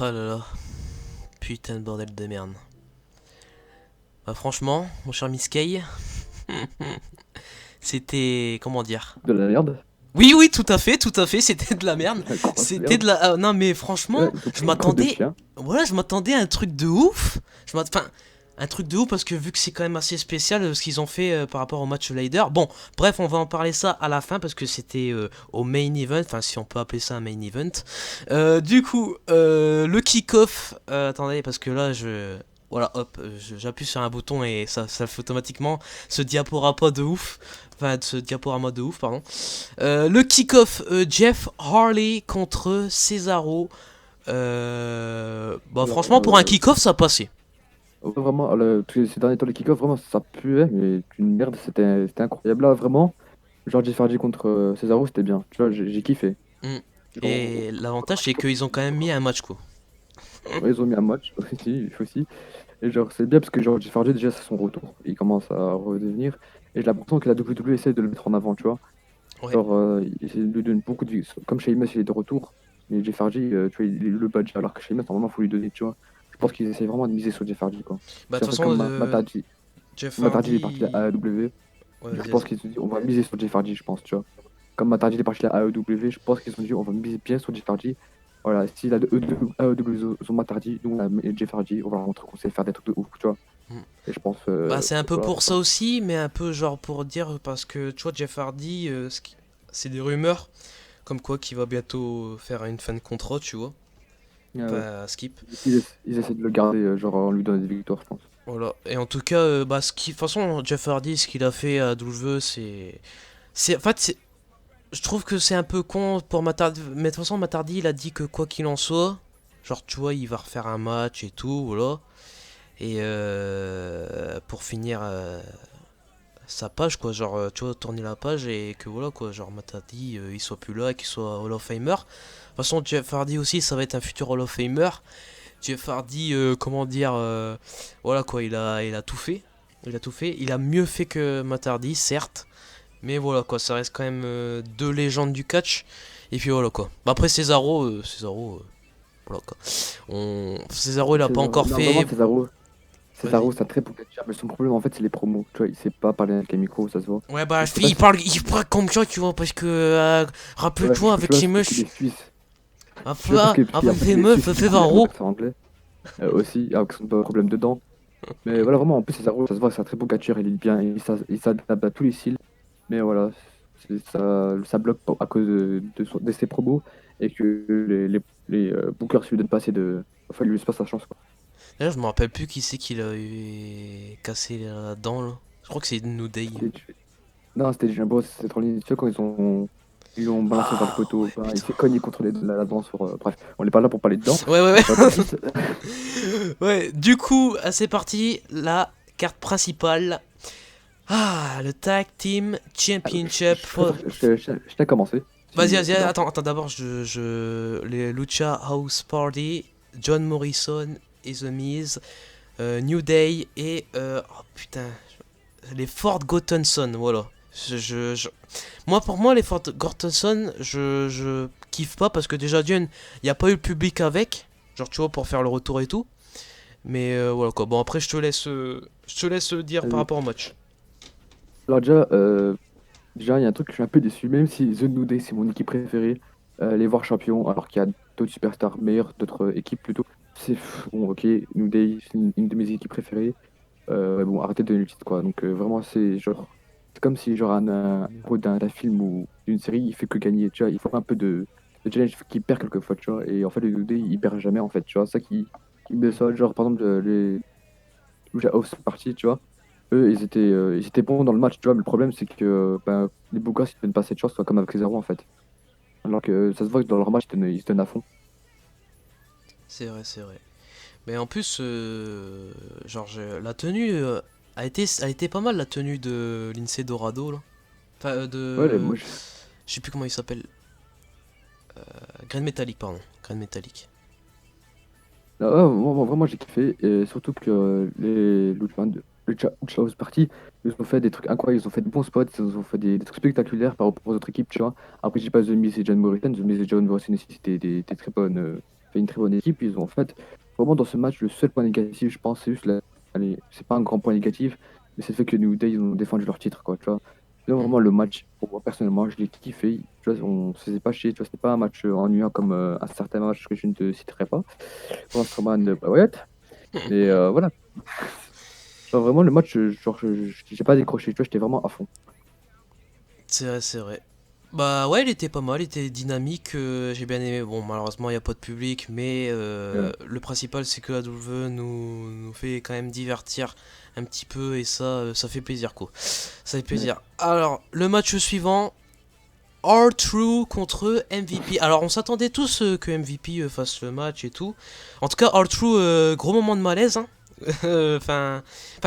Ah là là, putain de bordel de merde. Bah franchement, mon cher Miskay, c'était... comment dire? De la merde. Oui, oui, tout à fait, c'était de la merde. La grosse C'était merde. de la... non mais Ouais, franchement, ils ont je pris une crotte de m'attendais... chien. Voilà, je m'attendais à un truc de ouf. Enfin, un truc de ouf parce que vu que c'est quand même assez spécial ce qu'ils ont fait par rapport au match Leader. Bon, bref, on va en parler ça à la fin parce que c'était au main event, enfin si on peut appeler ça un main event. Du coup, le kick-off... attendez, parce que là, je... Voilà, hop, j'appuie sur un bouton et ça fait automatiquement ce diaporama de ouf. Enfin, ce diaporama de ouf, pardon. Le kick-off, Jeff Harley contre Cesaro. Bah Alors, franchement, pour un kick-off, ça passait. ouais, vraiment, tous ces derniers temps, les kick-off, vraiment, ça puait, mais une merde, c'était incroyable. Là, vraiment, genre Jeff Hardy contre Cesaro, c'était bien. Tu vois, j'ai kiffé. Mm. Genre, Et l'avantage, c'est qu'ils ont quand même mis un match, quoi. ouais, ils ont mis un match aussi. Et genre, c'est bien parce que genre, Jeff Hardy, déjà, c'est son retour. Il commence à redevenir. Et j'ai l'impression que la WWE essaie de le mettre en avant, tu vois. Ouais. Genre, il essaie de lui donner beaucoup de vie. Comme Sheamus, il est de retour. Mais Jeff Hardy, tu vois, il le badge. Alors que Sheamus, normalement, il faut lui donner, tu vois. Je pense qu'ils essaient vraiment de miser sur Jeff Hardy, quoi. Bah de C'est un toute peu façon, comme Mataji. Jeff Mataji, il est parti de la Hardy... AEW. Ouais, Je vas-y, pense vas-y. qu'ils se dit, on va miser sur Jeff Hardy, je pense, tu vois. Comme Mataji, il est parti de la AEW, je pense qu'ils se sont dit, on va miser bien sur Jeff Hardy. Voilà, si la AEW sont Mataji, nous, on a Jeff Hardy, on va leur montrer qu'on sait faire des trucs de ouf, tu vois. Mm. Et je pense, Bah c'est un peu voilà, pour c'est ça ça. aussi, mais un peu genre pour dire, parce que tu vois, Jeff Hardy, c'est des rumeurs, comme quoi qu'il va bientôt faire une fin de contrat, tu vois. Ouais. Enfin, skip. Du coup, ils essaient de le garder, genre, en lui donnant des victoires, je pense. Voilà. Et en tout cas, bah, de toute façon, Jeff Hardy, ce qu'il a fait à WWE, en fait, je trouve que c'est un peu con pour Matardi. Mais de toute façon, Matardi, il a dit que quoi qu'il en soit, genre, tu vois, il va refaire un match et tout, voilà. Et pour finir sa page, quoi, genre, tu vois, tourner la page et que voilà, quoi, genre, Matardi, il soit plus là, qu'il soit Hall of Famer. De toute façon, Jeff Hardy aussi, ça va être un futur Hall of Famer. Jeff Hardy, comment dire, voilà quoi, il a tout fait. Il a tout fait. Il a mieux fait que Matt Hardy, certes. Mais voilà quoi, ça reste quand même deux légendes du catch. Et puis voilà quoi. Bah après Cesaro, voilà quoi. Cesaro, il a pas encore Non, vraiment, fait. Cesaro, Vas-y. c'est un très bon catcheur, mais son problème, en fait, c'est les promos. Tu vois, il sait pas parler avec les micros, ça se voit. Ouais bah Je sais pas si. il parle comme ça tu vois parce que Ouais, rappelle-toi je avec sais pas si c'est parce qu'il Sheamus, est suisse. Je sais pas après parce avec qu'il est Sheamus, suisse, du coup, il a un Cesaro. accent anglais. Aussi, avec son problème dedans. Mais voilà, vraiment, en plus, Cesaro, ça se voit, c'est un très bon catcheur, il est bien, il s'adapte à tous les styles. Mais voilà, ça bloque à cause de ses promos et que les bookers lui donnent pas assez de. Enfin, ils lui laissent pas sa chance, quoi. D'ailleurs, je me rappelle plus qui c'est qui l'a cassé là-dedans là. Je crois que c'est New Day. C'était- Non, c'était Jimbo, c'est trop limite. Tu vois, quand ils l'ont balancé vers le Ah poteau, ouais, enfin, il putain. s'est cogné contre la danse. Bref, on n'est pas là pour parler dedans. Ouais, ouais, Ça va pas ouais. vite. Ouais, du coup, c'est parti. La carte principale. Ah, le Tag Team Championship. Je t'ai commencé, Vas-y, si vas-y, ça te va. attends, d'abord, les Lucha House Party, John Morrison et The Miz, New Day et. Oh putain, les Ford Gottenson, voilà. Moi, pour moi, les Ford Gottenson, je kiffe pas parce que déjà, d'une, il n'y a pas eu le public avec. Genre, tu vois, pour faire le retour et tout. Mais voilà quoi. Bon, après, je te laisse dire par Vas-y. rapport au match. Alors, déjà, il y a un truc que je suis un peu déçu, même si The New Day, c'est mon équipe préférée, les voir champions, alors qu'il y a d'autres superstars meilleurs, d'autres équipes plutôt. Bon, ok, New Day, c'est une de mes équipes préférées. Ouais, bon, arrêtez de donner le titre, quoi. Donc, vraiment, c'est comme si, genre, un héros d'un film ou d'une série, il fait que gagner, tu vois. Il faut un peu de challenge, il faut qu'il perd quelquefois, tu vois. Et en fait, le New Day, il perd jamais, en fait, tu vois. Ça qui me déçoit, genre, par exemple, les Lucha House Party, tu vois. Eux, ils étaient bons dans le match, tu vois. Mais le problème, c'est que ben, les Bookers, ils ne donnent pas cette chance, soit comme avec les Zero, en fait. Alors que ça se voit que dans leur match, ils se donnent à fond. C'est vrai, c'est vrai. Mais en plus, genre, la tenue a été pas mal, la tenue de Lindsay Dorado, là. Enfin, Ouais, de. Je sais plus comment il s'appelle. Grain métallique, pardon. Grain métallique. ah, ouais, vraiment, j'ai kiffé. Et surtout que Lucha House Party, ils ont fait des trucs incroyables. Ils ont fait de bons spots, ils ont fait des trucs spectaculaires par rapport aux autres équipes, tu vois. Après, j'ai pas The Miz et John Morrison. The Miz et John Morrison aussi, c'était des très bonnes. fait une très bonne équipe. Ils ont en fait, vraiment dans ce match, le seul point négatif, je pense, c'est juste allez, c'est pas un grand point négatif, mais c'est le fait que New Day, ils ont défendu leur titre, quoi, tu vois. Sinon, Mm. vraiment, le match, pour moi, personnellement, je l'ai kiffé. Tu vois, on se faisait pas chier, tu vois, c'était pas un match ennuyant comme un certain match que je ne te citerai pas. Contre Strowman de Bray Wyatt. Et voilà. Genre, vraiment, le match, genre, j'ai pas décroché, tu vois, j'étais vraiment à fond. C'est vrai, c'est vrai. Bah ouais, il était pas mal, il était dynamique, j'ai bien aimé. Bon, malheureusement, il n'y a pas de public, mais Ouais, le principal, c'est que la AW nous fait quand même divertir un petit peu, et ça fait plaisir, quoi. Ça fait ouais. plaisir. Alors, le match suivant, R-True contre MVP. Alors, on s'attendait tous que MVP fasse le match et tout. En tout cas, R-True, gros moment de malaise, hein. Enfin,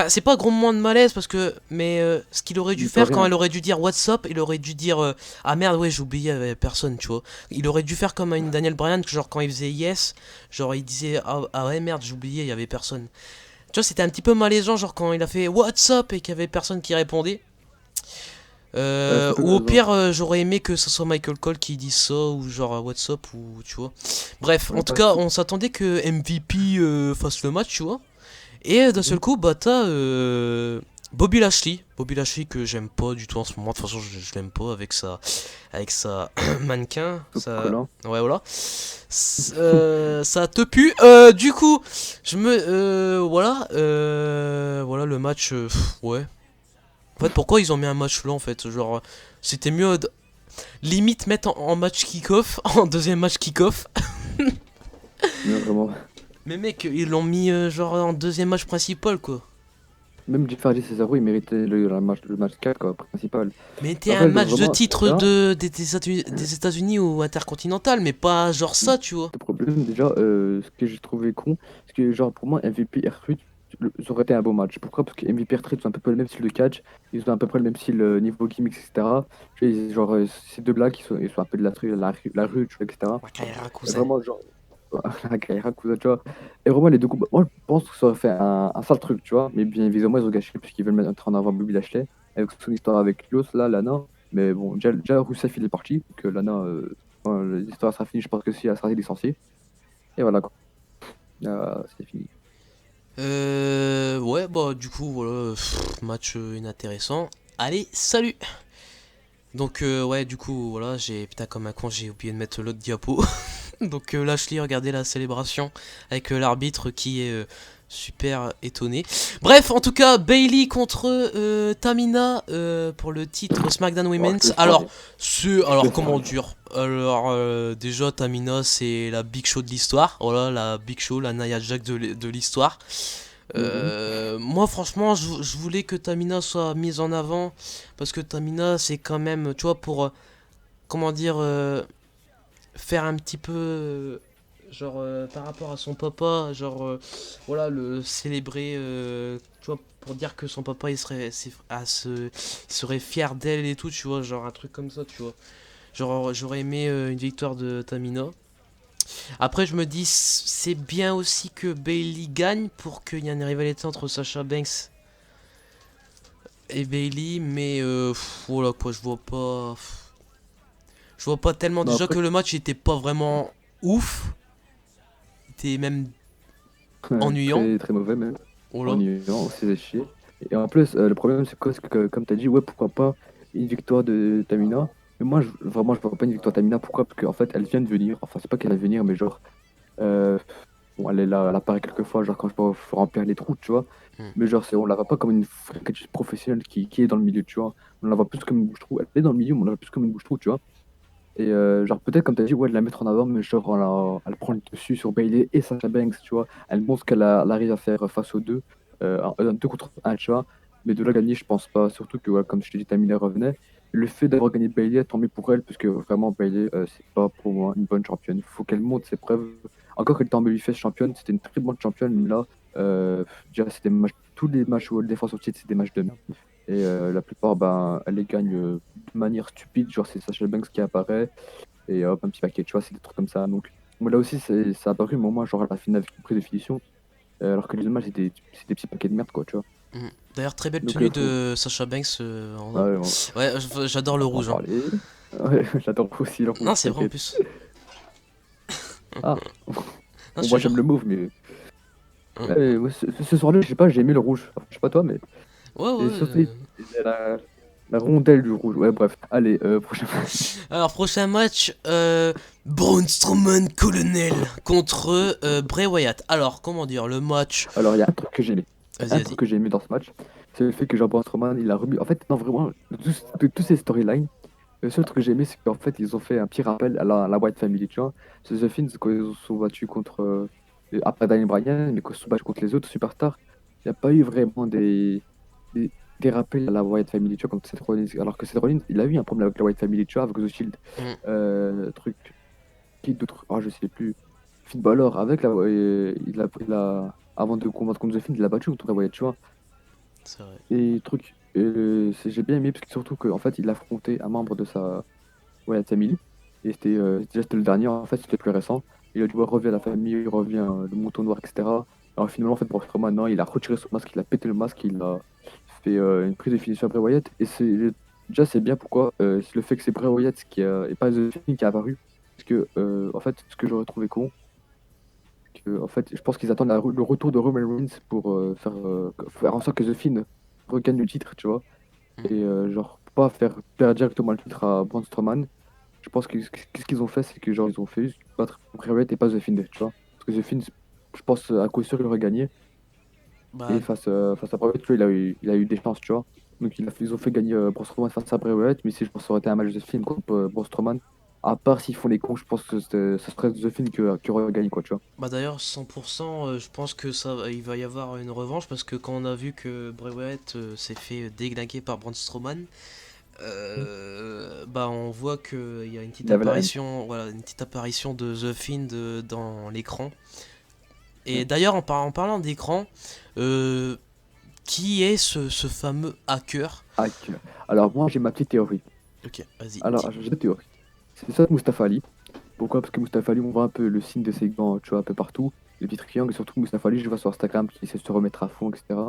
c'est pas gros moment de malaise parce que, mais ce qu'il aurait dû Il peut faire quand rien. elle aurait dû dire What's up, il aurait dû dire ah merde, ouais, j'ai oublié, il y avait personne, tu vois. Il aurait dû faire comme une Daniel Bryan, genre quand il faisait Yes, genre il disait ah ouais, merde, j'ai oublié, il y avait personne. Tu vois, c'était un petit peu malaisant, genre quand il a fait What's up et qu'il y avait personne qui répondait. Ouais, c'est un peu Ou au malaisant. pire, j'aurais aimé que ce soit Michael Cole qui dise ça, ou genre What's up, ou tu vois. Bref, en Ouais, tout pas cas, si. on s'attendait que MVP fasse le match, tu vois. Et d'un seul Mhm. coup, bah t'as Bobby Lashley. Bobby Lashley que j'aime pas du tout en ce moment. De toute façon, je l'aime pas avec sa mannequin. Tout Ça, collant. ouais, voilà. Ça te pue. Du coup, voilà. Voilà le match. Ouais. En fait, pourquoi ils ont mis un match là en fait? Genre, c'était mieux limite mettre en match kick-off, en deuxième match kick-off. Mais vraiment. Mais mec, ils l'ont mis genre en deuxième match principal quoi. Même Jeff Hardy Cesaro, il méritait le match 4, quoi, principal. Mais t'es En un fait, match de vraiment, titre déjà, des États-Unis ou intercontinental, mais pas genre ça, tu vois. le problème, déjà, ce que j'ai trouvé con, c'est que, genre, pour moi, MVP et R-Truth, ça aurait été un beau match. Pourquoi? Parce que MVP et R-Truth, ils ont à peu près le même style de catch, ils ont à peu près le même style niveau gimmicks, etc. Tu vois, genre, ces deux blagues, ils sont un peu de la rue, tu vois, etc. Wakaira Et cousin. vraiment, genre, la Kaira Kusa, tu vois. Et vraiment, les deux combats, moi, je pense que ça aurait fait un sale truc, tu vois. Mais bien évidemment, ils ont gâché, puisqu'ils veulent mettre en avant Bobby Lashley, avec son histoire avec Lios, là, Lana. Mais bon, déjà Rousseff, il est parti, donc Lana, bon, l'histoire sera finie, je pense que si, elle sera licenciée. Et voilà, quoi. C'est fini. Ouais, bah du coup, voilà, match inintéressant. Allez, salut! Donc, ouais, du coup, voilà, putain, comme un con, j'ai oublié de mettre l'autre diapo. Donc, Lashley, regardez la célébration avec l'arbitre qui est super étonné. Bref, en tout cas, Bailey contre Tamina pour le titre SmackDown Bon, je te Women's. laisse parler. Je te Alors, laisse comment parler. dire? Alors, déjà, Tamina, c'est la Big Show de l'histoire. Voilà, la Big Show, la Nia Jax de l'histoire. Mhm. Moi, franchement, je voulais que Tamina soit mise en avant parce que Tamina, c'est quand même, tu vois, pour, comment dire, faire un petit peu, genre, par rapport à son papa, genre, voilà, le célébrer, tu vois, pour dire que son papa, il serait fier d'elle et tout, tu vois, genre, un truc comme ça, tu vois. Genre, j'aurais aimé une victoire de Tamina. Après, je me dis, c'est bien aussi que Bailey gagne pour qu'il y ait une rivalité entre Sasha Banks et Bailey, mais voilà quoi, je vois pas tellement. Bah Déjà après, que le match était pas vraiment ouf, il était même ennuyant, très, très mauvais, même. voilà. Ennuyant, on s'est fait chier. Et en plus, le problème, c'est quoi? C'est que, comme tu as dit, ouais, pourquoi pas une victoire de Tamina. Mais moi, vraiment, je vois pas une victoire de Tamina. Pourquoi? Parce qu'en fait, elle vient de venir. Enfin, c'est pas qu'elle va venir, mais genre, euh, bon, elle est là, elle apparaît quelques fois, genre, quand faut remplir les trous, tu vois. Hmm. Mais genre, on la voit pas comme une vraie catcheuse professionnelle qui est dans le milieu, tu vois. On la voit plus comme une bouche-trou. Elle est dans le milieu, mais on la voit plus comme une bouche-trou, tu vois. Et genre, peut-être, comme tu as dit, ouais, de la mettre en avant, mais genre, elle prend le dessus sur Bailey et Sasha Banks, tu vois. Elle montre elle arrive à faire face aux deux, un 2 contre un, tu vois. Mais de là gagner, je pense pas. Surtout que, ouais, comme je t'ai dit, Tamina revenait. Le fait d'avoir gagné Bailey, tant mieux pour elle, parce que vraiment, Bailey, c'est pas pour moi une bonne championne. Il faut qu'elle montre ses preuves. Encore qu'elle était en Babyface championne, c'était une très bonne championne, mais là, je dirais, tous les matchs où elle défend son titre, c'est des matchs de merde. Et la plupart, ben, elle les gagne de manière stupide, genre c'est Sasha Banks qui apparaît, et hop, un petit paquet, tu vois, c'est des trucs comme ça. Donc, moi là aussi, ça a apparu, mais moi, genre à la finale avec une prise de finition, alors que les autres matchs, c'est des petits paquets de merde, quoi, tu vois. Hmm. D'ailleurs, très belle Donc, tenue faut. de Sasha Banks. Ouais, Ouais, j'adore le on va en rouge, hein. parler. Ouais, j'adore aussi le Non, rouge, c'est vrai en t'inquiète. plus. Ah, Non, bon, je te moi j'aime le jure. mauve, mais Hein. ouais, moi, ce soir-là, je sais pas, j'ai aimé le rouge. Enfin, je sais pas toi, mais Ouais, et ouais. surtout la rondelle du rouge. Ouais, bref. Allez, prochain match. Alors, prochain match, Braun Strowman Colonel contre Bray Wyatt. Alors, comment dire, le match. Alors, il y a un truc que j'ai aimé. Vas-y, Un truc vas-y. que j'ai aimé dans ce match, c'est le fait que Jean-Paul Strowman, il a remis. En fait, non, vraiment, de tous ces storylines, le seul truc que j'ai aimé, c'est qu'en fait, ils ont fait un petit rappel à la White Family, tu vois. C'est The Fiends, quand ils se sont battus contre. Après Daniel Bryan, mais quand ils se sont battus contre les autres superstars, il n'y a pas eu vraiment des, des rappels à la White Family, tu vois, contre Seth Rollins. Alors que Seth Rollins, il a eu un problème avec la White Family, tu vois, avec The Shield. Hmm, Truc. Qui d'autre? Ah, je sais plus. Finn Balor, avec la. Avant de combattre contre The Fiend, il l'a battu contre la Wyatt, tu vois. c'est vrai. Et truc. J'ai bien aimé, parce que surtout qu'en fait, il affrontait un membre de sa Wyatt Family. Et c'était le dernier, en fait, c'était le plus récent. Il a dit, ouais, revient la famille, il revient le mouton noir, etc. Alors finalement, en fait, pour Strowman, non, il a retiré son masque, il a pété le masque, il a fait une prise de finition à Bray Wyatt. Et déjà, c'est bien pourquoi. C'est le fait que c'est Bray Wyatt et pas The Fiend qui est apparu. Parce que, en fait, ce que j'aurais trouvé con, en fait, je pense qu'ils attendent le retour de Roman Reigns pour faire en sorte que The Fiend regagne le titre, tu vois. Hmm. Et genre, pas faire perdre directement le titre à Braun Strowman. Je pense que qu'est-ce qu'ils ont fait, c'est que genre, ils ont fait juste battre Bray Wyatt et pas The Fiend, tu vois. Parce que The Fiend, je pense à coup sûr, il aurait gagné. Et Bah, face à Bray Wyatt, tu vois, il a eu des chances, tu vois. Donc ils ont fait gagner Braun Strowman face à Bray Wyatt, mais si je pense que ça aurait été un match de Fiend contre Braun Strowman, à part s'ils font les cons, je pense que ce serait The Fiend qui aurait gagné, quoi, tu vois. bah d'ailleurs, 100%, je pense que il va y avoir une revanche parce que quand on a vu que Bray Wyatt s'est fait déglinguer par Braun Strowman, bah on voit qu'il y a une petite Il avait la haine. apparition, voilà, une petite apparition de The Fiend dans l'écran. Ouais. Et d'ailleurs, en parlant d'écran, euh, qui est ce fameux hacker? Hack. Alors moi j'ai ma petite théorie. Ok, vas-y, Alors dis-moi. j'ai deux théories. C'est soit Mustafa Ali. Pourquoi? Parce que Mustafa Ali, on voit un peu le signe de ses gants, tu vois, un peu partout. Les petits triangles, et surtout Mustafa Ali, je vois sur Instagram qu'il essaie de se remettre à fond, etc.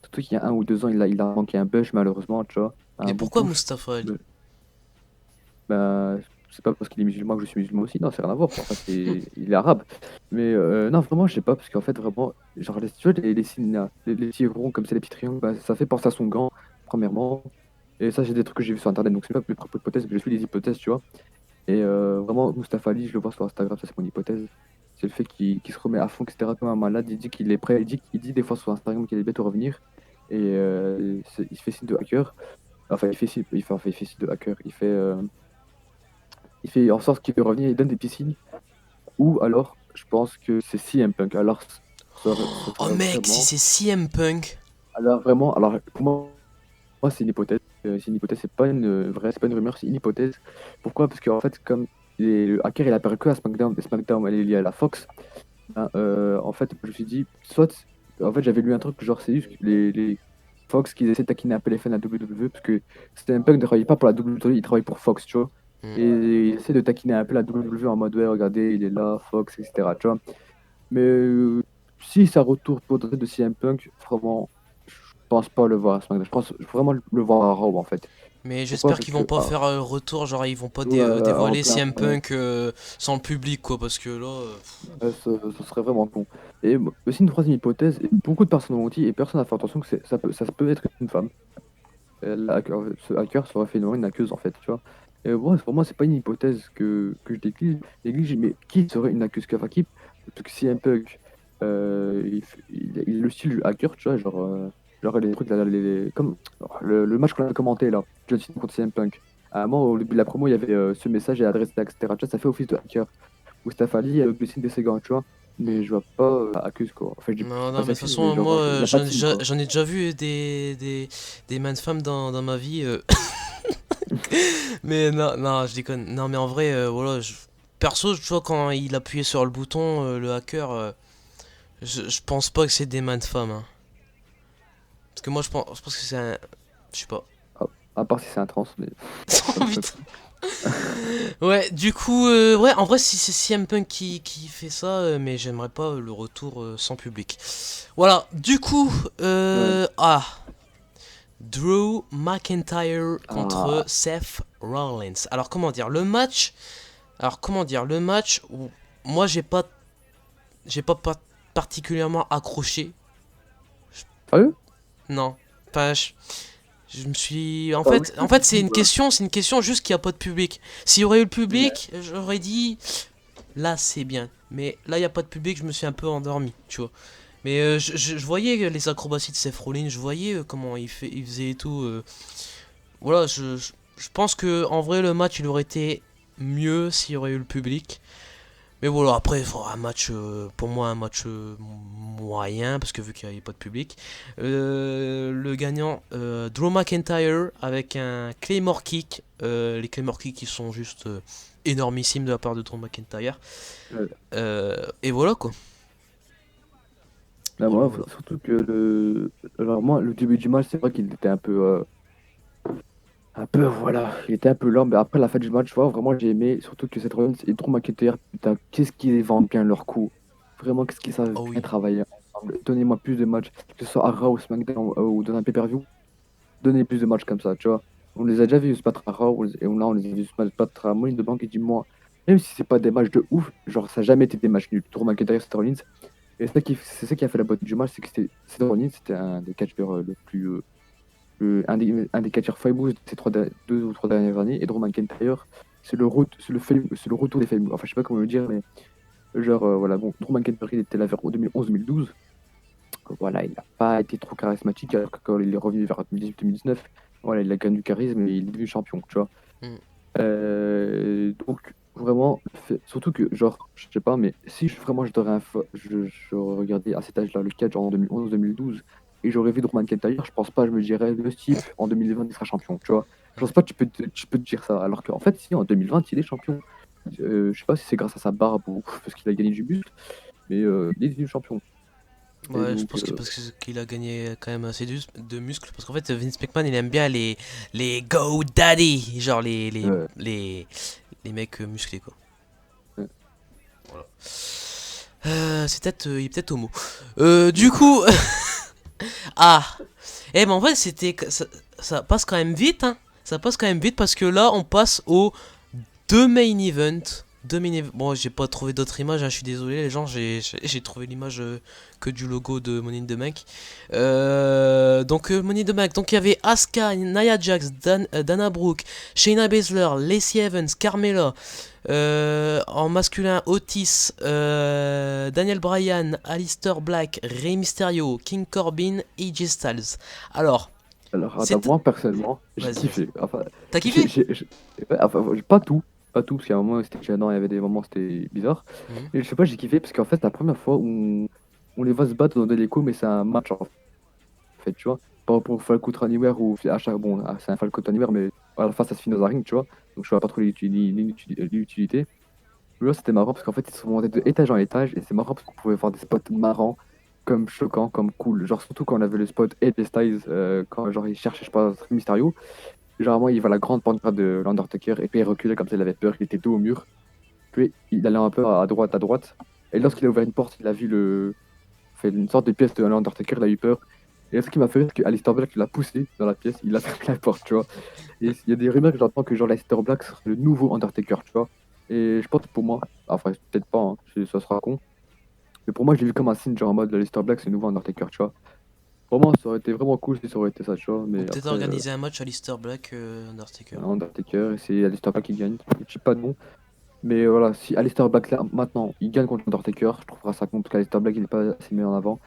Surtout qu'il y a 1 ou 2 ans, il a manqué un push malheureusement, tu vois, Et un bon pourquoi push. Mustafa Ali? Mais, ben, c'est pas parce qu'il est musulman que je suis musulman aussi, non, c'est rien à voir. Enfin, il est arabe. Mais non, vraiment, je sais pas, parce qu'en fait, vraiment, genre, tu vois, les signes, là, les petits ronds comme c'est les petits triangles, bah, ça fait penser à son gant, premièrement. Et ça, j'ai des trucs que j'ai vu sur internet, donc c'est pas mes propres hypothèses, mais je suis des hypothèses, tu vois. Et vraiment, Mustafa Ali, je le vois sur Instagram, ça c'est mon hypothèse. C'est le fait qu'il se remet à fond, etc. comme un malade. Il dit qu'il est prêt, il dit des fois sur Instagram qu'il est bientôt revenir. Et il fait signe de hacker. Enfin, il fait signe de hacker. Il fait en sorte qu'il peut revenir, il donne des petits signes. Ou alors, je pense que c'est CM Punk. Alors, ça Oh serait mec, si vraiment. c'est CM Punk. Alors, vraiment, alors pour moi c'est une hypothèse. C'est une hypothèse, c'est pas une vraie, c'est pas une rumeur, c'est une hypothèse. Pourquoi? Parce qu'en fait, comme le hacker il apparaît que à SmackDown, et SmackDown elle est liée à la Fox, ben, en fait, je me suis dit, soit. En fait, j'avais lu un truc, genre, c'est juste que les Fox qui essaient de taquiner un peu les fans à WWE, parce que CM Punk ne travaille pas pour la WWE, il travaille pour Fox, tu vois. Hmm. Et il essaie de taquiner un peu la WWE en mode, ouais, regardez, il est là, Fox, etc. Tu vois. Mais si ça retourne potentiel de CM Punk, vraiment, je pense pas le voir à SmackDown. Je pense vraiment le voir à Raw, en fait. Mais Pourquoi? j'espère Parce qu'ils vont que, pas faire retour, genre ils vont pas en dévoiler plein. CM Punk sans le public quoi, parce que là. Ce serait vraiment con. Et aussi une troisième hypothèse, et beaucoup de personnes l'ont dit, et personne n'a fait attention que ça peut être une femme. Ce hacker serait finalement une hackeuse, en fait, tu vois. Et moi, pour moi, c'est pas une hypothèse que je néglige, mais qui serait une hackeuse? Enfin, qui? Parce que si un Punk, il est le style du hacker, tu vois, genre les trucs, là, comme le match qu'on a commenté là, John Cena contre CM Punk. À un moment, au début de la promo, il y avait ce message et adresse, etc. Tu vois, ça fait office de hacker. Mustafa Ali avec le signe des Séguins, tu vois. Mais je vois pas Accuse, quoi. Enfin, je Non, dis pas non, mais de sa toute fille, façon, mais moi, genre, il a pas de signe, quoi. j'en ai déjà vu des man femmes dans ma vie. Mais non, non, je déconne. Non, mais en vrai, voilà. Perso, tu vois, quand il appuyait sur le bouton, le hacker, je pense pas que c'est des man femmes. Hein. Parce que moi, je pense que c'est un. Je sais pas. Ah, à part si c'est un trans, mais ça Oh me ferait putain. plus. Ouais, du coup, ouais, en vrai, si c'est CM Punk qui fait ça, mais j'aimerais pas le retour sans public. Voilà, du coup, Ouais. Drew McIntyre contre Ah, Seth Rollins. Alors comment dire le match? Alors comment dire le match? moi j'ai pas particulièrement accroché. Sérieux? Non. Enfin, je me suis. En Ah oui, fait, en fait oui, voilà. c'est une question juste qu'il n'y a pas de public. S'il y aurait eu le public, j'aurais dit là c'est bien. Mais là il n'y a pas de public, je me suis un peu endormi, tu vois. Mais je voyais les acrobaties de Seth Rollins, je voyais comment il faisait et tout. Voilà, je pense que en vrai le match il aurait été mieux s'il y aurait eu le public. Mais voilà, après, un match, pour moi, un match moyen, parce que vu qu'il n'y avait pas de public. Le gagnant, Drew McIntyre, avec un Claymore Kick. Les Claymore Kick qui sont juste énormissimes de la part de Drew McIntyre. Ouais. Et voilà quoi. Là, Voilà, moi, voilà. surtout que alors moi, le début du match, c'est vrai qu'il était voilà, il était un peu lent, mais après la fin du match, tu vois, vraiment, j'ai aimé, surtout que cette Rollins et Drew McIntyre, putain, qu'est-ce qu'ils vendent bien leur coup. Vraiment, qu'est-ce qu'ils savent Oh bien oui. travailler ensemble. Donnez-moi plus de matchs, que ce soit à Raw, SmackDown ou dans un pay-per-view, donnez plus de matchs comme ça, tu vois. On les a déjà vus se battre à Raw, et là, on les a vus se battre à Money in the Bank, et dis-moi, même si c'est pas des matchs de ouf, genre, ça n'a jamais été des matchs nuls. Drew McIntyre, Seth Rollins, et c'est ça qui a fait la beauté du match, c'est que Seth Rollins, c'était un des catcheurs le plus. Un des catcheurs famous de ces 2 ou 3 dernières années, et Drew McIntyre, c'est le retour des famous. Enfin, je sais pas comment le dire, mais genre, voilà, bon, Drew McIntyre, il était là vers 2011-2012. Voilà, il n'a pas été trop charismatique, alors que quand il est revenu vers 2018-2019, voilà, il a gagné du charisme et il est devenu champion, tu vois. Mm. Donc, vraiment, surtout que, genre, je sais pas, mais si vraiment je regardais à cet âge-là le catch genre en 2011-2012 et j'aurais vu Drew McIntyre, je pense pas, je me dirais, le type en 2020 il sera champion, tu vois. Je pense Ouais. pas que tu peux te dire ça, alors qu'en fait, si en 2020 il est champion. Je sais pas si c'est grâce à sa barbe ou parce qu'il a gagné du muscle, mais il est devenu champion. Et Ouais, je donc, pense que parce qu'il a gagné quand même assez de muscles. Parce qu'en fait, Vince McMahon, il aime bien les Go Daddy. Genre euh, les mecs musclés, quoi. euh, Voilà. C'est peut-être, il est peut-être homo. Du coup, ah, mais en fait, ça passe quand même vite, hein. Ça passe quand même vite parce que là, on passe aux deux main events. Bon, j'ai pas trouvé d'autres images, hein, je suis désolé, les gens. J'ai trouvé l'image que du logo de Money in the Bank. Donc, Money in the Bank. Donc, il y avait Asuka, Nia Jax, Dana Brooke, Shayna Baszler, Lacey Evans, Carmella. En masculin, Otis, Daniel Bryan, Alistair Black, Rey Mysterio, King Corbin, AJ Styles. Alors, alors, attends, c'est. moi personnellement, j'ai Vas-y, vas-y. kiffé. Enfin, T'as kiffé? ouais, enfin, pas tout, pas tout, parce qu'à un moment c'était gênant, il y avait des moments où c'était bizarre. Mhm. Et je sais pas, j'ai kiffé parce qu'en fait, c'est la première fois où on les voit se battre dans des l'écho, mais c'est un match en fait, tu vois. Pas pour Falco Anywhere ou à chaque, bon, c'est un Falco Anywhere, mais à la fin ça se finit dans un ring, tu vois. Donc je vois pas trop l'utilité. Mais là, c'était marrant parce qu'en fait, ils sont montés de étage en étage et c'est marrant parce qu'on pouvait voir des spots marrants, comme choquants, comme cool. Genre, surtout quand on avait le spot AJ Styles, quand genre il cherchait, je sais pas, Mysterio. Généralement, il voit la grande pancarte de l'Undertaker et puis il reculait comme ça, il avait peur, il était dos au mur. Puis il allait un peu à droite, à droite. Et lorsqu'il a ouvert une porte, il a vu fait une sorte de pièce de l'Undertaker, il a eu peur. Et ce qui m'a fait rire, c'est qu'Alistair Black l'a poussé dans la pièce, il a fermé la porte, tu vois. Et il y a des rumeurs que j'entends que genre Alistair Black serait le nouveau Undertaker, tu vois. Et je pense que pour moi, enfin peut-être pas, hein, ça sera con, mais pour moi je l'ai vu comme un signe genre en mode Alistair Black c'est le nouveau Undertaker, tu vois. Vraiment, ça aurait été vraiment cool si ça aurait été ça, tu vois. Ou Mais peut-être après, organiser un match à Lister Black Undertaker. Undertaker, et c'est Alistair Black qui gagne. Je dis pas non. Mais voilà, si Alistair Black là, maintenant il gagne contre Undertaker, je trouverai ça con parce qu'Alistair Black il est pas assez mis en avant.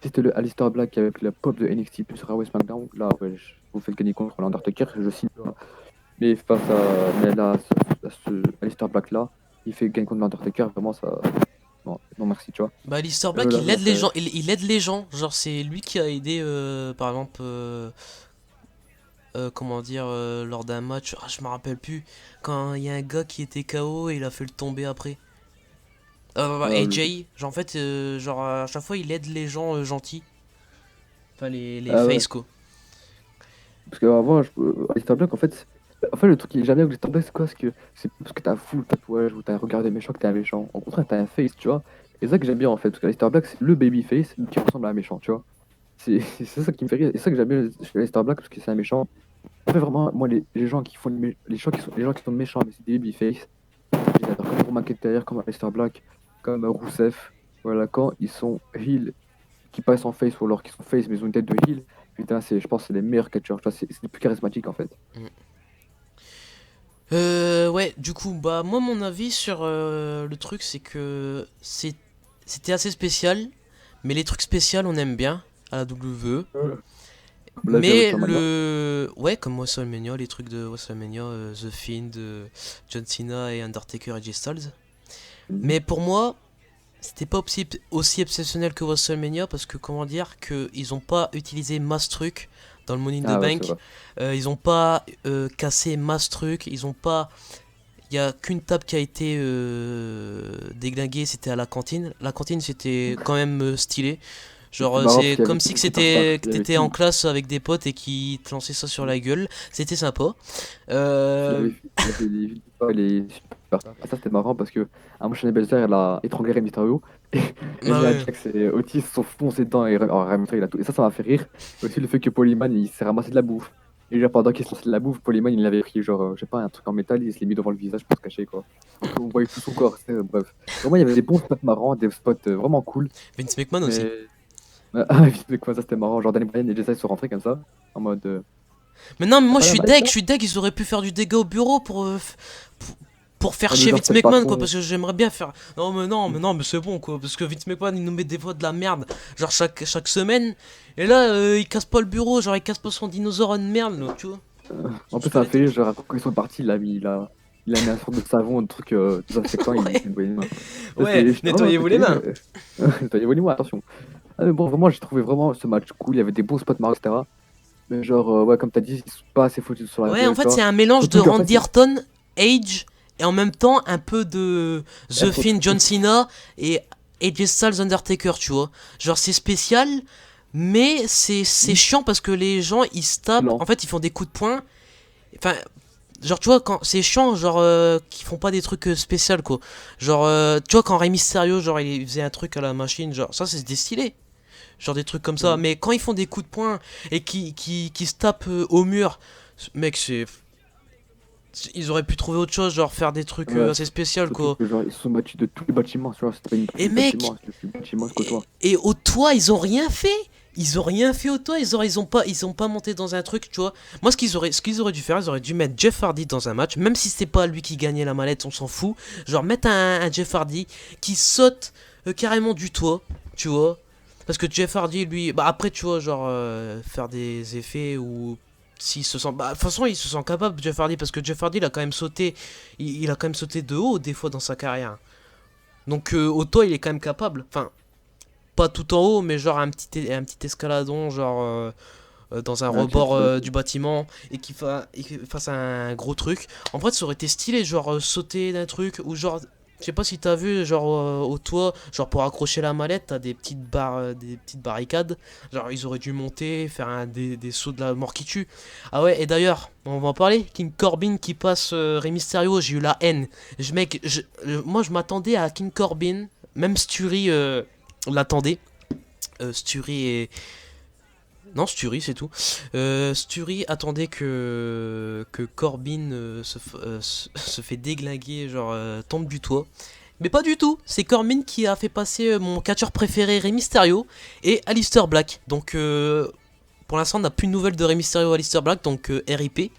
Si c'était le Alistair Black avec la pop de NXT plus Raw et SmackDown, là ouais, vous faites gagner contre l'Undertaker, je signe. Mais face à. Mais là, Alistair Black là, il fait gagner contre l'Undertaker, vraiment ça. Non, non merci, tu vois. Bah, Lister Black, Là, il là, aide les ça. gens. Il aide les gens. Genre, c'est lui qui a aidé, par exemple, comment dire, lors d'un match. Ah, je me rappelle plus. Quand il y a un gars qui était KO et il a fait le tomber après. euh, AJ, genre, en fait, genre, à chaque fois, il aide les gens gentils. Enfin, les ah ouais. face, quoi. Parce qu'avant, Alistair Black, en fait, le truc qui est jamais avec Alistair Black, c'est quoi? C'est parce que t'as un full tatouage ou t'as un regard de méchant que t'es un méchant. Au contraire, t'as un face, tu vois. Et c'est ça que j'aime bien en fait, parce qu'Alistair Black, c'est le baby face qui ressemble à un méchant, tu vois. C'est ça qui me fait rire. Et c'est ça que j'aime bien chez Alistair Black, parce que c'est un méchant. En fait, vraiment, moi, les gens qui les gens qui sont méchants, mais c'est des babyface, je les adore. Comme pour McIntyre, comme Alistair Black. comme Rousseff. Voilà, quand ils sont heel, qui passent en face ou alors qui sont face mais ils ont une tête de heel, putain, je pense que c'est les meilleurs catcheurs. Tu vois, c'est les plus charismatiques en fait. Mm. Ouais, du coup, bah, moi, mon avis sur le truc, c'est que c'était assez spécial, mais les trucs spéciaux, on aime bien à la WWE. Comme là, j'ai Mais WrestleMania. ouais, comme WrestleMania, les trucs de WrestleMania, The Fiend, John Cena et Undertaker et AJ Styles. Mhm. Mais pour moi, c'était pas aussi exceptionnel que WrestleMania parce que, comment dire, qu'ils ont pas utilisé mass truc dans le Money in the Ah ouais, c'est Bank. vrai. Ils ont pas cassé mass truc. Ils ont pas. Il y a qu'une table qui a été déglinguée, c'était à la cantine. La cantine, c'était quand même stylé. Genre, C'était marrant parce c'est qu'il y avait comme tous si les que superstars. c'était que Il y avait t'étais en Finn. classe avec des potes et qui te lançaient ça sur la gueule. C'était sympa. Il y Euh, avait Finn, il y avait les superstars. Ah, ça, c'était marrant parce que Shayna Baszler, elle a étranglé Rey Mysterio. Et, et Bah Nia ouais. Jax et Otis sont foncés dedans. Et Rey Mysterio, il a tout. Et ça m'a fait rire. Et aussi le fait que Polyman, il s'est ramassé de la bouffe. Et genre, pendant qu'il se lançait de la bouffe, Polyman, il l'avait pris, genre, je sais pas, un truc en métal, il se l'est mis devant le visage pour se cacher, quoi. Donc, on voyait tout son corps. Bref. Vraiment, il y avait des bons spots marrants, des spots vraiment cool. Vince McMahon aussi. Mais. Ah, vite, mais quoi, ça c'était marrant. Jordan Bryan et Jesse sont rentrés comme ça. En mode. Mais non, mais T'as moi pas la mallette je là? suis deg, ils auraient pu faire du dégât au bureau pour faire Ah, mais chier genre, Vince faites McMahon quoi, patron. parce que j'aimerais bien faire. Non, mais non, mais non, mais c'est bon quoi, parce que Vince McMahon il nous met des fois de la merde, genre chaque semaine, et là il casse pas le bureau, genre il casse pas son dinosaure de merde, là, tu vois. En Je plus, ça m'a connais fait tout. rire, genre, quand ils sont partis, il a mis un sorte de savon, un truc désinfectant, il Ouais, s'est nettoyé les mains. Ça, ouais, j'étais vraiment, nettoyez-vous ok. les mains. Nettoyez-moi, attention. Ah, mais bon, vraiment, j'ai trouvé vraiment ce match cool, il y avait des bons spots marrants, etc. Mais genre, ouais, comme t'as dit, ils sont pas assez foutus sur la Ouais, en gueule, tu fait c'est vois. un mélange de Surtout qu'en fait, Randy Orton, Edge, et en même temps un peu de The R-Truth. Fiend, John Cena et AJ Styles Undertaker, tu vois. Genre c'est spécial, mais c'est chiant parce que les gens ils se C'est tapent, en lent. fait ils font des coups de poing. Enfin, genre tu vois quand c'est chiant, genre qu'ils font pas des trucs spéciaux quoi. Genre tu vois quand Rey Mysterio genre il faisait un truc à la machine, genre ça c'est stylé. Genre des trucs comme ça, Mhm. mais quand ils font des coups de poing et qui se tapent au mur, mec c'est ils auraient pu trouver autre chose, genre faire des trucs Ouais, assez spéciaux surtout quoi. que, genre, ils se sont battus de tous les bâtiments, tu vois. C'était pas une partie Et du mec, bâtiment, c'était le bâtiment jusqu'au toit. et au toit, ils ont rien fait. Ils ont rien fait au toit, ils ont pas monté dans un truc, tu vois. Moi, ce qu'ils auraient dû faire, ils auraient dû mettre Jeff Hardy dans un match, même si c'était pas lui qui gagnait la mallette, on s'en fout. Genre, mettre un Jeff Hardy qui saute carrément du toit, tu vois. Parce que Jeff Hardy, lui, bah après, tu vois, genre, faire des effets ou s'il se sent. Bah, de toute façon, il se sent capable, Jeff Hardy, parce que Jeff Hardy, il a quand même sauté, il a quand même sauté de haut, des fois, dans sa carrière. Donc, au toit, il est quand même capable. Enfin, pas tout en haut, mais genre un petit escaladon, genre dans un Ouais, qui rebord saute. du bâtiment et qu'il fasse un gros truc. En vrai, ça aurait été stylé, genre sauter d'un truc ou genre. Je sais pas si t'as vu, genre au toit, genre pour accrocher la mallette, t'as des petites barres, des petites barricades. Genre ils auraient dû monter, faire des sauts de la mort qui tue. Ah ouais, et d'ailleurs, on va en parler. King Corbin qui passe Rey Mysterio, j'ai eu la haine. Mec, moi je m'attendais à King Corbin, même Sturi l'attendait. Sturi et. Non, Sturi, c'est tout. Sturi attendait que Corbin se fait déglinguer, genre tombe du toit. Mais pas du tout, c'est Corbin qui a fait passer mon catcheur préféré Rey Mysterio et Aleister Black. Donc pour l'instant on n'a plus de nouvelles de Rey Mysterio et Aleister Black, donc RIP.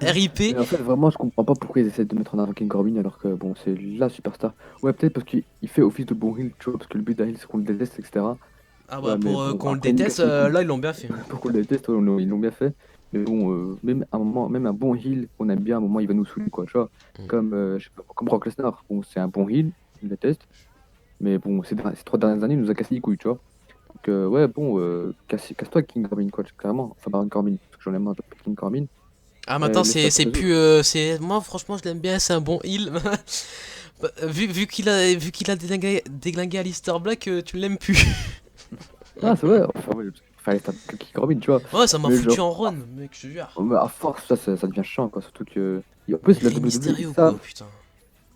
RIP. Mais en fait, vraiment, je comprends pas pourquoi ils essaient de mettre en avant King Corbin alors que, bon, c'est la superstar. Ouais, peut-être parce qu'il fait office de bon heel, tu vois, parce que le but d'un heel, c'est qu'on le déteste, etc. Ah bah Ouais, mais pour bon, qu'on le après, déteste, Newcastle, là ils l'ont bien fait. pour qu'on le déteste, ouais, ils l'ont bien fait. Mais bon, même à un moment, même un bon heel qu'on aime bien, à un moment, il va nous saouler, quoi, tu vois. Mm. Comme, je sais pas, comme Brock Lesnar. Bon, c'est un bon heel, on le déteste. Mais bon, ces 3 dernières années, il nous a cassé les couilles, tu vois. Donc, ouais, bon, casse-toi, King Corbin, quoi, clairement. Enfin, Baron Corbin, parce que j'en ai marre de King Corbin. Ah maintenant Laisse-la c'est passer les plus autres. c'est moi franchement je l'aime bien, c'est un bon heal. Bah, vu qu'il a déglingué Alistair Black, tu l'aimes plus. Ah, c'est vrai, enfin, ouais, fallait taper King Corbin, tu vois. Ouais, ça m'a Mais foutu genre, en run, mec, je te jure. mais à force, ça devient chiant, quoi. Surtout que. En Mais plus, la Rey WWE, Mysterio quoi, putain.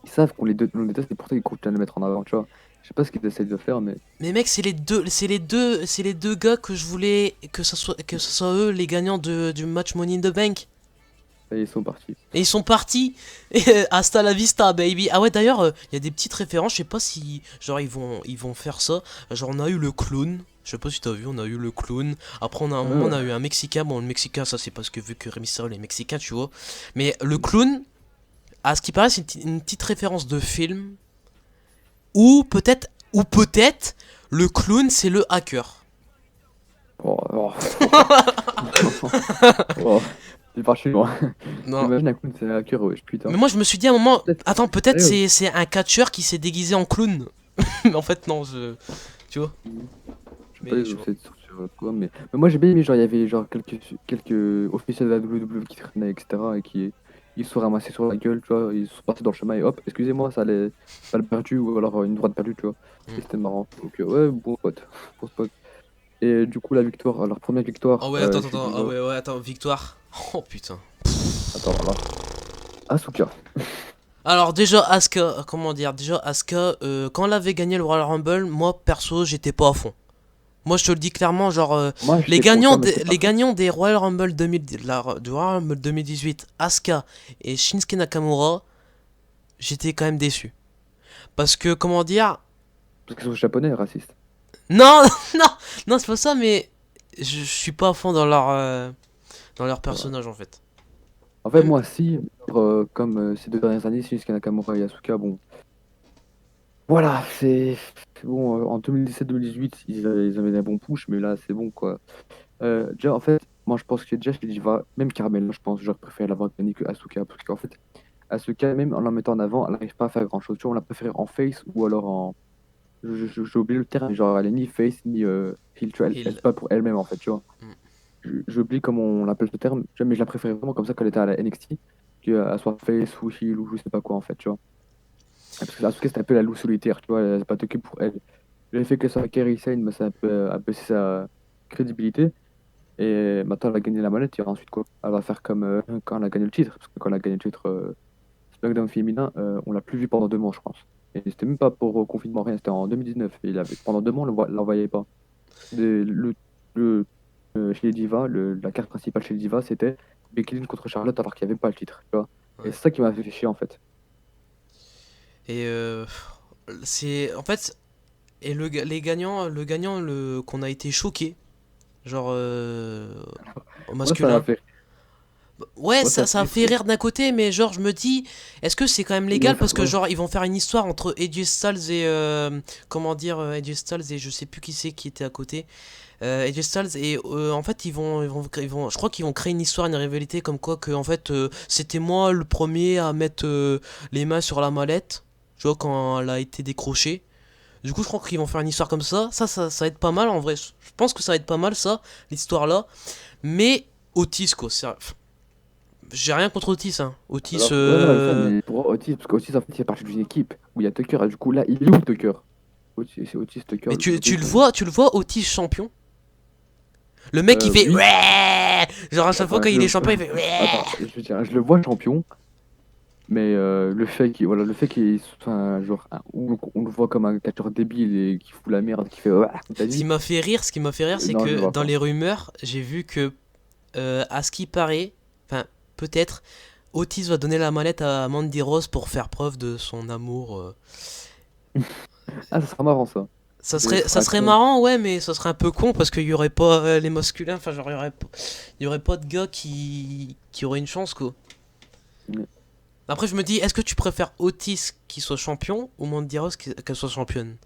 ils savent on les déteste et pourtant ils continuent à le mettre en avant, tu vois. Je sais pas ce qu'ils essaient de faire, mais. Mais mec, c'est les deux gars que je voulais que ce soit eux les gagnants du match Money in the Bank. Et ils sont partis. Et ils sont partis. Et, hasta la vista, baby. Ah ouais, d'ailleurs, il y a des petites références. Je sais pas si, genre, ils vont faire ça. Genre, on a eu le clown. Je sais pas si t'as vu, on a eu le clown. Après, on a un Ouais, moment, on ouais. a eu un Mexicain. Bon, le Mexicain, ça c'est parce que vu que Rémi Serrel est Mexicain, tu vois. Mais le clown, à ce qui paraît, c'est une petite référence de film. Ou peut-être, le clown, c'est le hacker. Oh, oh, oh. C'est parti loin. Non. Imagine un coup, c'est un hacker, wesh, putain. Mais moi, je me suis dit à un moment, Peut-être. attends, peut-être Sérieux. c'est un catcheur qui s'est déguisé en clown. Mais en fait, non, tu vois. Je sais pas, Mais je vois. c'est sur quoi, mais moi j'ai bien aimé, genre, il y avait genre quelques officiels de la WWE qui traînaient, etc. et qui ils se sont ramassés sur la gueule, tu vois, ils sont partis dans le chemin et hop, excusez-moi, ça allait balle perdue ou alors une droite perdue, tu vois. Et Hmm. c'était marrant. Donc, ouais, bon pote, bon spot. Et du coup, la victoire, leur première Oh victoire ouais, attends, chez attends, ah Diva. ouais, ouais, attends, victoire. Oh putain. Attends, alors. Asuka. Alors déjà Asuka, comment dire, déjà Asuka, quand elle avait gagné le Royal Rumble, moi perso j'étais pas à fond. Moi je te le dis clairement, genre Moi, les j'étais gagnants content, mais des, c'était pas les fou. gagnants des Royal Rumble 2000, du Royal Rumble 2018, Asuka et Shinsuke Nakamura, j'étais quand même déçu. Parce que comment dire, Parce qu'ils sont japonais, racistes. non, non, non c'est pas ça, mais je suis pas à fond dans leur Voilà. personnage en fait. En fait, Même, moi, si, comme ces 2 dernières années, Shinsuke Nakamura et Asuka, bon. Voilà, c'est bon. En 2017-2018, ils avaient un bon push, mais là, c'est bon, quoi. Déjà, en fait, moi, je pense que déjà, chez Diva, même Carmella, je pense, j'aurais préféré l'avoir gagné que Asuka, parce qu'en fait, Asuka, même en la mettant en avant, elle n'arrive pas à faire grand-chose. Tu vois, on l'a préféré en face ou alors en. J'ai oublié le terme, mais genre, elle est ni face ni heel, tu vois, elle il... se bat pour elle-même, en fait, tu vois. Hmm. J'oublie comment on appelle ce terme, tu vois, mais je la préférais vraiment comme ça quand elle était à la NXT, qu'elle soit face ou heel ou je sais pas quoi, en fait, tu vois. Parce que Asuka, c'était un peu la loup solitaire, tu vois, elle s'est pas que pour elle. Le fait qu'elle soit Kairi Sane, bah, ça a un peu abaissé sa crédibilité. Et maintenant, elle a gagné la manette, et ensuite, quoi? Elle va faire comme quand elle a gagné le titre. Parce que quand elle a gagné le titre SmackDown féminin, on l'a plus vu pendant 2 mois, je pense. Et c'était même pas pour confinement, rien, c'était en 2019. Et pendant 2 mois, on ne la voyait pas. Le, chez les Divas, la carte principale chez les Divas, c'était Becky Lynch contre Charlotte alors qu'il n'y avait pas le titre, tu vois. Et Ouais. c'est ça qui m'a fait chier, en fait. Et c'est en fait et les gagnants, qu'on a été choqué, genre au Moi, ça m'a masculin. fait, Ouais, moi, ça ça m'a a fait fait rire. rire d'un côté, mais genre je me dis, est-ce que c'est quand même Ils vont légal faire, parce que ouais. genre ils vont faire une histoire entre AJ Styles et comment dire AJ Styles et je sais plus qui c'est qui était à côté. AJ Styles et en fait je crois qu'ils vont créer une histoire, une rivalité comme quoi que en fait c'était moi le premier à mettre les mains sur la mallette, tu vois quand elle a été décrochée. Du coup, je crois qu'ils vont faire une histoire comme ça. Ça va être pas mal en vrai. Je pense que ça va être pas mal ça, l'histoire là. Mais Otis, quoi. J'ai rien contre Otis, hein. Otis, Alors, ouais, non, je sais, mais pour Otis, parce qu'Otis, en fait, il fait partie d'une équipe où il y a Tucker, et du coup, là, il est où Tucker? Otis, c'est Otis Tucker, mais j'ai oublié son nom. tu le vois, Otis champion. Le mec, il fait Oui. ouais. Genre à chaque fois Attends, quand il est champion, il fait Attends, ouais. je veux dire, je le vois champion, mais le fait qu'il, enfin, genre, on le voit comme un catcheur débile et qui fout la merde, qui fait ouais, comme t'as dit, Ce qui m'a fait rire, c'est non, je le que vois dans pas. les rumeurs, j'ai vu que à ce qui paraît, enfin peut-être, Otis va donner la mallette à Mandy Rose pour faire preuve de son amour. Ah, ça sera marrant ça. Ça Ça sera serait incroyable. marrant, ouais, mais ça serait un peu con parce qu'il y aurait pas les masculins, enfin, genre, il y aurait pas de gars qui auraient une chance, quoi. Ouais. Après, je me dis, est-ce que tu préfères Otis qui soit champion ou Mandy Rose qu'elle soit championne?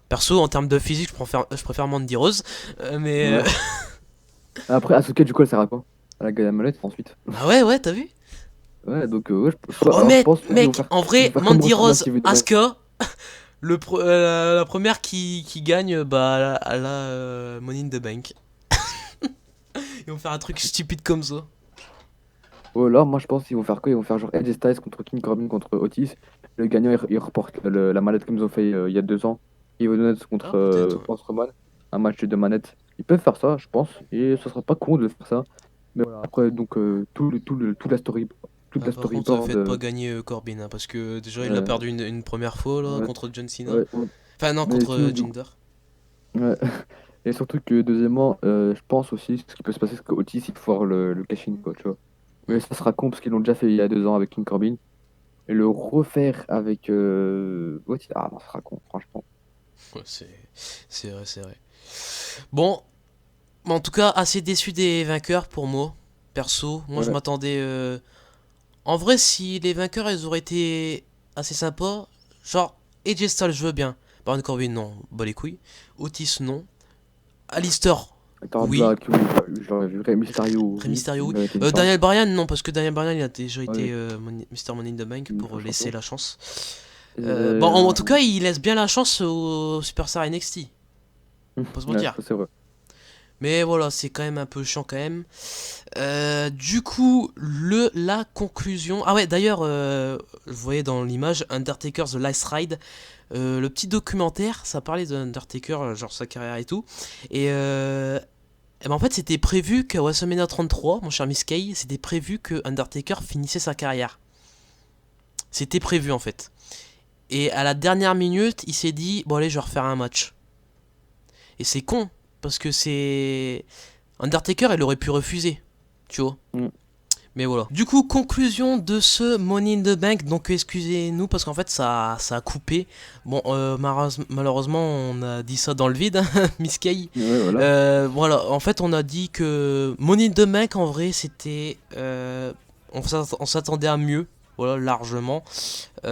Perso, en termes de physique, je préfère Mandy Rose, mais. Ouais. Après, Asuka, du coup, elle sert à quoi? Elle a gagné la mallette ensuite. Bah ouais, ouais, t'as vu? Ouais, donc, ouais, Oh, alors je mais, pense mec, en ils vont vrai, faire comme Mandy WrestleMania Rose, Steven Owens. Asuka, la première qui gagne, bah, elle a Money in the Bank. Ils vont faire un truc stupide comme ça. Ou alors, moi, je pense qu'ils vont faire quoi? Ils vont faire genre Edge Styles contre King Corbin contre Otis. Le gagnant, il reporte la mallette comme ils ont fait il y a 2 ans. Kevin Owens Ah, contre peut-être, ouais. Braun Strowman. Un match de 2 manettes. Ils peuvent faire ça, je pense. Et ce sera pas con de faire ça. Mais voilà, après, donc, toute Ah, la par contre, storyboard. faites pas gagner Corbin, hein, parce que déjà il a Euh, perdu une première fois là ouais, contre John Cena. ouais, ouais. Enfin, non, Mais contre sinon, du coup. Jinder. Ouais. Et surtout que, deuxièmement, je pense aussi, ce qui peut se passer, c'est que Otis, il faut avoir le cash-in, quoi, tu vois. Mais ça sera con parce qu'ils l'ont déjà fait il y a 2 ans avec King Corbin. Et le refaire avec. Ah non, ça sera con, franchement. Ouais, c'est vrai, c'est vrai. Bon, en tout cas, assez déçu des vainqueurs pour moi. Perso, moi je Ouais, m'attendais. En vrai, si les vainqueurs ils auraient été assez sympas, genre AJ Styles, je veux bien. Baron Corbin, non, bah les couilles. Otis, non. Alistair, Hector oui. Black, oui, j'aurais vu. Rey Mysterio, Rey oui, Mysterio, il oui. méritait une Daniel chance. Bryan, non, parce que Daniel Bryan il a déjà été Ouais, Mr. Money in the Bank une pour fois laisser champion. la chance. Bon, Et, en tout cas, il laisse bien la chance au Superstar NXT. Faut se ouais, mentir. ça c'est vrai. Mais voilà, c'est quand même un peu chiant quand même. Du coup, la conclusion. Ah ouais, d'ailleurs, vous voyez dans l'image Undertaker The Last Ride. Le petit documentaire, ça parlait d'Undertaker, genre sa carrière et tout. Et ben en fait, c'était prévu qu'à WrestleMania 33, mon cher Miss Kay, c'était prévu que Undertaker finissait sa carrière. C'était prévu en fait. Et à la dernière minute, il s'est dit bon, allez, je vais refaire un match. Et c'est con, parce que c'est. Undertaker, il aurait pu refuser, tu vois. Mm. Mais voilà. Du coup, conclusion de ce Money in the Bank. Donc, excusez-nous parce qu'en fait, ça a coupé. Bon, malheureusement, on a dit ça dans le vide, Miss Kay. Ouais, voilà. Voilà, en fait, on a dit que Money in the Bank, en vrai, c'était. On s'attendait à mieux. Voilà, largement. Ouais.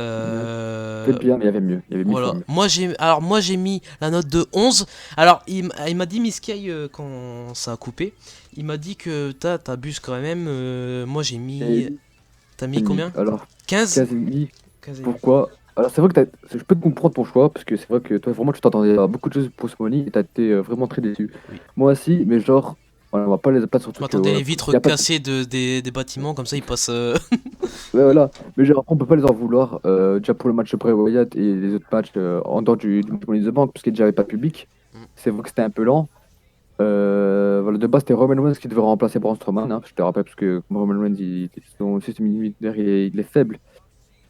Peut-être bien, mais il y avait mieux. Il y avait 1000 fois Voilà. mieux. Moi j'ai mis la note de 11. Alors il m'a dit Miss Kay quand ça a coupé. Il m'a dit que t'abuses quand même. Moi j'ai mis. Et T'as mis demi. combien? Alors, 15. 15,5. 15 et demi. Pourquoi? Alors, c'est vrai que je peux te comprendre ton choix, parce que c'est vrai que toi, vraiment, tu t'attendais à beaucoup de choses pour ce Money et t'as été vraiment très déçu. Oui. Moi aussi, mais genre, voilà, on va pas les pas sur le Je truc, m'attendais voilà, les vitres y a pas de. cassées des bâtiments comme ça ils passent. Ouais, voilà. Mais genre, après, on peut pas les en vouloir. Déjà pour le match Bray Wyatt et les autres matchs en dehors du match Money in the Bank, parce qu'il n'y avait pas de public. Mm. C'est vrai que c'était un peu lent. Voilà, de base, c'était Roman Reigns qui devait remplacer Braun Strowman, hein, je te rappelle, parce que comme Roman Reigns, son système immunitaire, il est faible.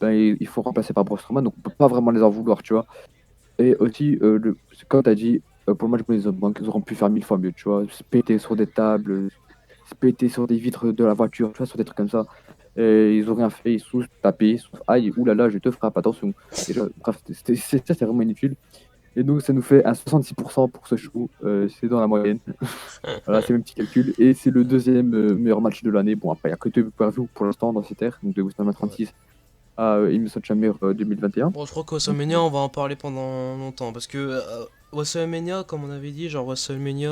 Ben, il faut remplacer par Braun Strowman, donc on peut pas vraiment les en vouloir, tu vois. Et aussi, comme tu as dit, pour le match Money in the Bank, ils auraient pu faire 1000 fois mieux, tu vois. Se péter sur des tables, se péter sur des vitres de la voiture, tu vois, sur des trucs comme ça. Et ils ont rien fait, ils sont tapés, sauf aïe, oulala, je te frappe, attention. Et bref, c'est vraiment inutile. Et donc, ça nous fait un 66% pour ce show, c'est dans la moyenne. Voilà, c'est mes petits calculs. Et c'est le deuxième meilleur match de l'année. Bon, après, il n'y a que deux pay-per-view pour l'instant dans cette ère, donc de WrestleMania Ouais. 36 à Immersion Chamber 2021. Bon, je crois que Donc, WrestleMania on va en parler pendant longtemps parce que WrestleMania, comme on avait dit, genre WrestleMania,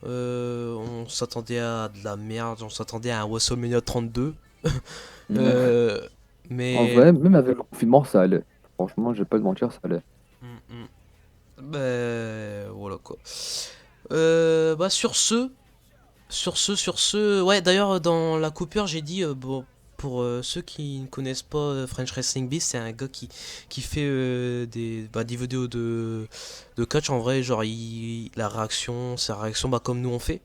on s'attendait à de la merde, on s'attendait à un WrestleMania 32. ouais. Euh, En mais vrai, même avec le confinement, ça allait. Franchement, je vais pas te mentir, ça allait. mm, voilà quoi. Bah sur ce, ouais d'ailleurs dans la coupure j'ai dit bon pour ceux qui ne connaissent pas French Wrestling Beast, c'est un gars qui fait des vidéos de catch en vrai, genre sa réaction bah comme nous on fait.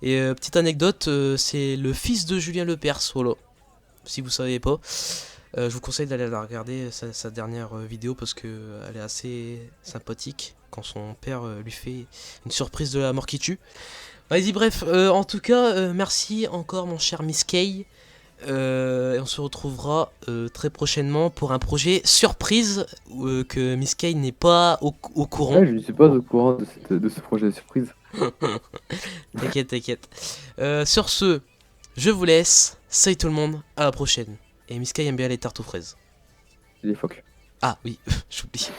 Et petite anecdote, c'est le fils de Julien Lepers, voilà, si vous savez pas. Je vous conseille d'aller la regarder, sa dernière vidéo, parce que elle est assez sympathique quand son père lui fait une surprise de la mort qui tue. Vas-y, bref, en tout cas, merci encore mon cher Miss Kay. Et on se retrouvera très prochainement pour un projet surprise que Miss Kay n'est pas au courant. Ouais, je ne suis pas au courant de ce projet de surprise. T'inquiète, t'inquiète. Sur ce, je vous laisse. Salut tout le monde, à la prochaine. Et Miss Kay aime bien les tartes aux fraises. Les phoques. Ah oui, j'oublie.